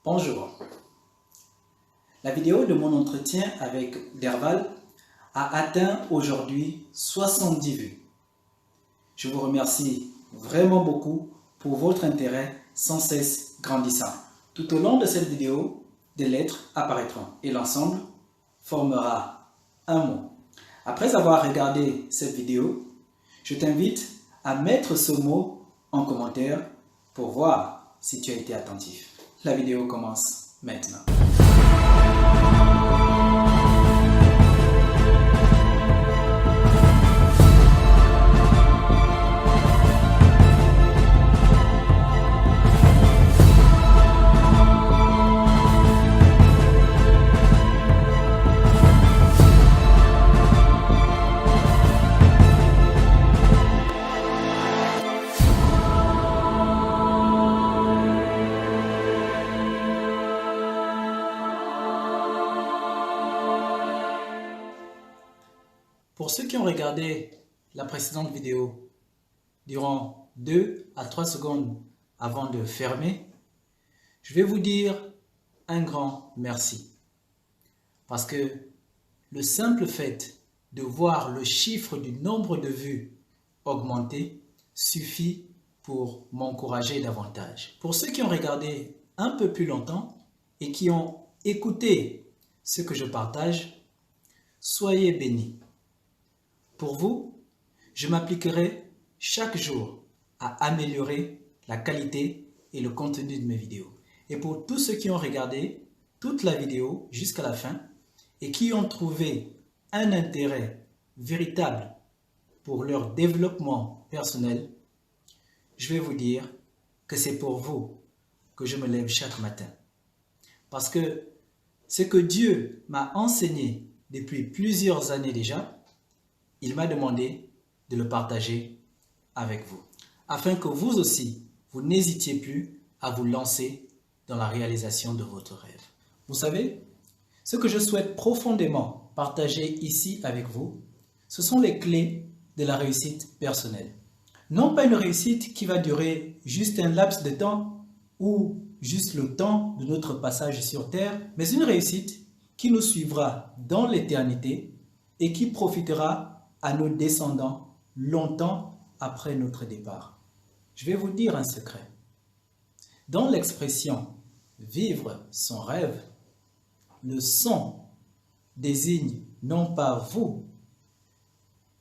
Bonjour. La vidéo de mon entretien avec Derval a atteint aujourd'hui 70 vues. Je vous remercie vraiment beaucoup pour votre intérêt sans cesse grandissant. Tout au long de cette vidéo, des lettres apparaîtront et l'ensemble formera un mot. Après avoir regardé cette vidéo, je t'invite à mettre ce mot en commentaire pour voir si tu as été attentif. La vidéo commence maintenant. Pour ceux qui ont regardé la précédente vidéo, durant 2 à 3 secondes avant de fermer, je vais vous dire un grand merci. Parce que le simple fait de voir le chiffre du nombre de vues augmenter suffit pour m'encourager davantage. Pour ceux qui ont regardé un peu plus longtemps et qui ont écouté ce que je partage, soyez bénis. Pour vous, je m'appliquerai chaque jour à améliorer la qualité et le contenu de mes vidéos. Et pour tous ceux qui ont regardé toute la vidéo jusqu'à la fin et qui ont trouvé un intérêt véritable pour leur développement personnel, je vais vous dire que c'est pour vous que je me lève chaque matin. Parce que ce que Dieu m'a enseigné depuis plusieurs années déjà, il m'a demandé de le partager avec vous, afin que vous aussi, vous n'hésitiez plus à vous lancer dans la réalisation de votre rêve. Vous savez, ce que je souhaite profondément partager ici avec vous, ce sont les clés de la réussite personnelle. Non pas une réussite qui va durer juste un laps de temps ou juste le temps de notre passage sur Terre, mais une réussite qui nous suivra dans l'éternité et qui profitera à nos descendants longtemps après notre départ. Je vais vous dire un secret. Dans l'expression « vivre son rêve », le son désigne non pas vous,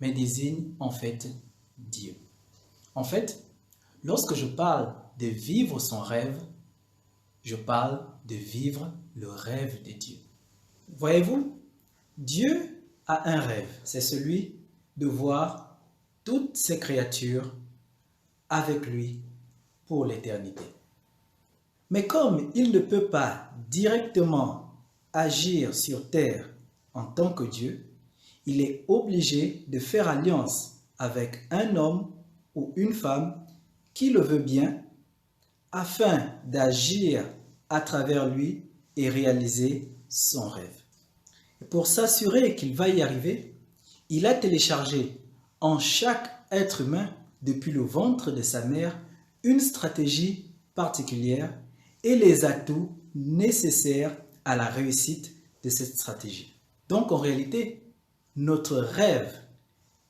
mais désigne en fait Dieu. En fait, lorsque je parle de vivre son rêve, je parle de vivre le rêve de Dieu. Voyez-vous, Dieu a un rêve, c'est celui de voir toutes ces créatures avec lui pour l'éternité. Mais comme il ne peut pas directement agir sur terre en tant que Dieu, il est obligé de faire alliance avec un homme ou une femme qui le veut bien afin d'agir à travers lui et réaliser son rêve. Et pour s'assurer qu'il va y arriver, il a téléchargé en chaque être humain, depuis le ventre de sa mère, une stratégie particulière et les atouts nécessaires à la réussite de cette stratégie. Donc en réalité, notre rêve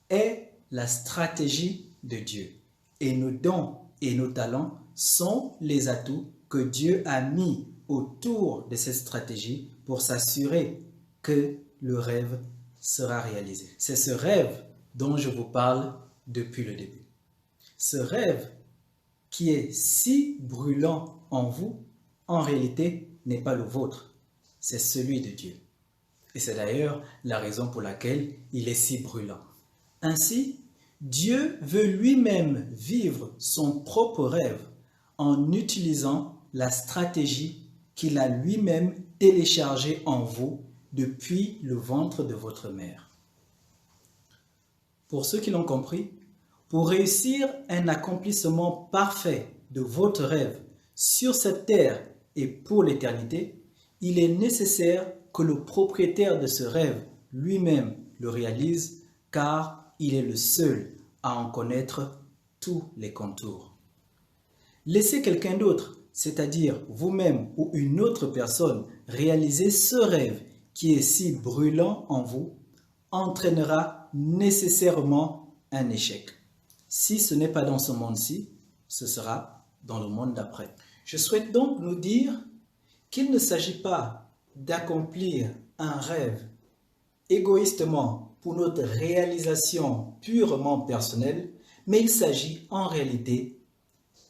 est la stratégie de Dieu. Et nos dons et nos talents sont les atouts que Dieu a mis autour de cette stratégie pour s'assurer que le rêve sera réalisé. C'est ce rêve dont je vous parle depuis le début. Ce rêve qui est si brûlant en vous, en réalité, n'est pas le vôtre. C'est celui de Dieu. Et c'est d'ailleurs la raison pour laquelle il est si brûlant. Ainsi, Dieu veut lui-même vivre son propre rêve en utilisant la stratégie qu'il a lui-même téléchargée en vous depuis le ventre de votre mère. Pour ceux qui l'ont compris, pour réussir un accomplissement parfait de votre rêve sur cette terre et pour l'éternité, il est nécessaire que le propriétaire de ce rêve lui-même le réalise, car il est le seul à en connaître tous les contours. Laisser quelqu'un d'autre c'est-à-dire vous-même ou une autre personne, réaliser ce rêve qui est si brûlant en vous, entraînera nécessairement un échec. Si ce n'est pas dans ce monde-ci, ce sera dans le monde d'après. Je souhaite donc nous dire qu'il ne s'agit pas d'accomplir un rêve égoïstement pour notre réalisation purement personnelle, mais il s'agit en réalité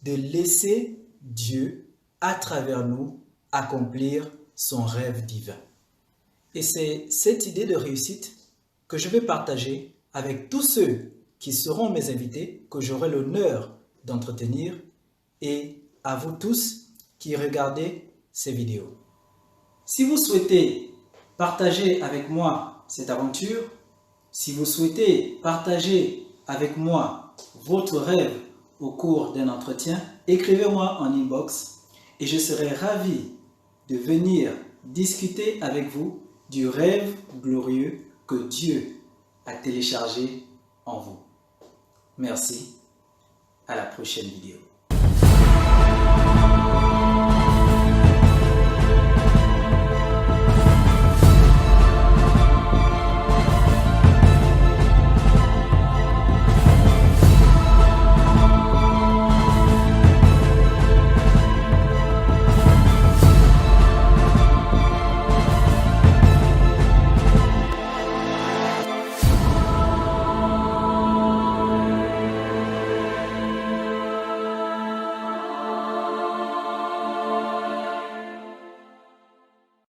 de laisser Dieu, à travers nous, accomplir son rêve divin. Et c'est cette idée de réussite que je vais partager avec tous ceux qui seront mes invités, que j'aurai l'honneur d'entretenir, et à vous tous qui regardez ces vidéos. Si vous souhaitez partager avec moi cette aventure, si vous souhaitez partager avec moi votre rêve au cours d'un entretien, écrivez-moi en inbox et je serai ravi de venir discuter avec vous du rêve glorieux que Dieu a téléchargé en vous. Merci, à la prochaine vidéo.